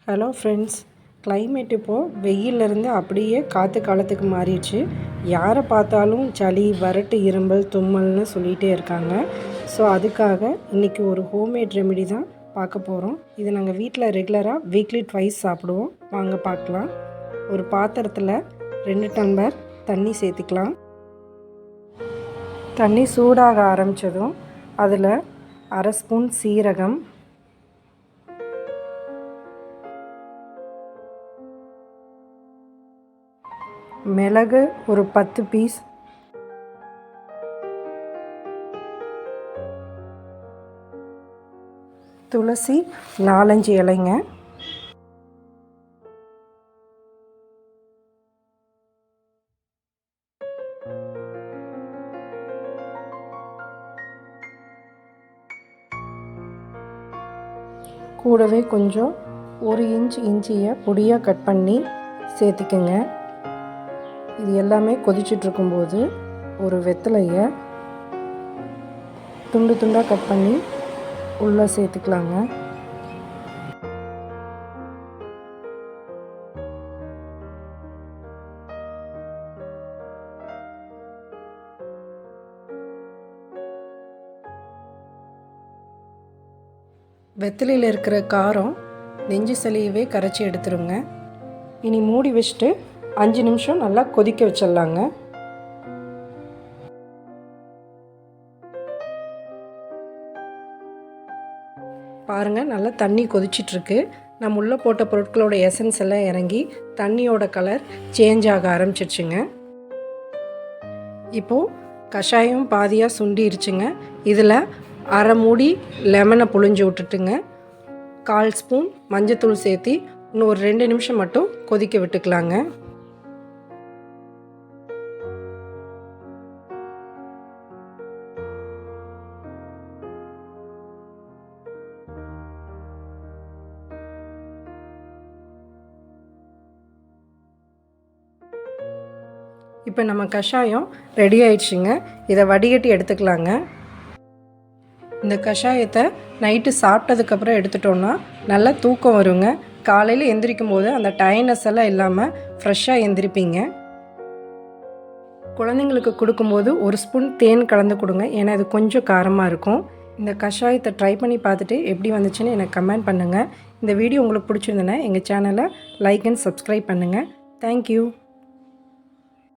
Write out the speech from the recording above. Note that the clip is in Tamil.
ஹலோ ஃப்ரெண்ட்ஸ், கிளைமேட் இப்போது வெயிலிருந்து அப்படியே காற்று காலத்துக்கு மாறிடுச்சு. யாரை பார்த்தாலும் சளி, வறட்டு, இருமல், தும்மல்னு சொல்லிகிட்டே இருக்காங்க. ஸோ அதுக்காக இன்றைக்கி ஒரு ஹோம்மேட் ரெமெடி தான் பார்க்க போகிறோம். இது நாங்கள் வீட்டில் ரெகுலராக வீக்லி ட்வைஸ் சாப்பிடுவோம். வாங்க பார்க்கலாம். ஒரு பாத்திரத்தில் 2 டம்ளர் தண்ணி சேர்த்துக்கலாம். தண்ணி சூடாக ஆரம்பித்ததும் அதில் 1/2 ஸ்பூன் சீரகம், மிளகு ஒரு 10 பீஸ், துளசி 4-5 இலைங்க, கூடவே கொஞ்சம் 1 இன்ச் இஞ்சியை பொடியாக கட் பண்ணி சேர்த்துக்குங்க. இது எல்லாமே கொதிச்சிட்ருக்கும்போது ஒரு வெத்தலையை துண்டு துண்டாக கட் பண்ணி உள்ளே சேர்த்துக்கலாங்க. வெத்தலையில் இருக்கிற காரம் நெஞ்சு சளியவே கரைச்சி எடுத்துருங்க. இனி மூடி வச்சுட்டு 5 நிமிஷம் நல்லா கொதிக்க வச்சிடலாங்க. பாருங்கள், நல்லா தண்ணி கொதிச்சிட்ருக்கு. நம்ம உள்ளே போட்ட பொருட்களோட எசன்ஸ் எல்லாம் இறங்கி தண்ணியோட கலர் சேஞ்ச் ஆக ஆரம்பிச்சிருச்சுங்க. இப்போது கஷாயம் பாதியாக சுண்டிருச்சுங்க. இதில் 1/2 மூடி லெமனை புழிஞ்சு விட்டுட்டுங்க, 1/4 ஸ்பூன் மஞ்சத்தூள் சேர்த்து இன்னும் ஒரு 2 நிமிஷம் மட்டும் கொதிக்க விட்டுக்கலாங்க. இப்போ நம்ம கஷாயம் ரெடி ஆயிடுச்சுங்க. இதை வடிகட்டி எடுத்துக்கலாங்க. இந்த கஷாயத்தை நைட்டு சாப்பிட்டதுக்கப்புறம் எடுத்துட்டோன்னா நல்லா தூக்கம் வருங்க. காலையில் எந்திரிக்கும் போது அந்த டயர்ட்னஸ் எல்லாம் இல்லாமல் ஃப்ரெஷ்ஷாக எந்திரிப்பீங்க. குழந்தைங்களுக்கு கொடுக்கும்போது 1 ஸ்பூன் தேன் கலந்து கொடுங்க, ஏன்னா இது கொஞ்சம் காரமாக இருக்கும். இந்த கஷாயத்தை ட்ரை பண்ணி பார்த்துட்டு எப்படி வந்துச்சுன்னு எனக்கு கமெண்ட் பண்ணுங்கள். இந்த வீடியோ உங்களுக்கு பிடிச்சிருந்ததுன்னா எங்கள் சேனலை லைக் அண்ட் சப்ஸ்கிரைப் பண்ணுங்கள். தேங்க்யூ.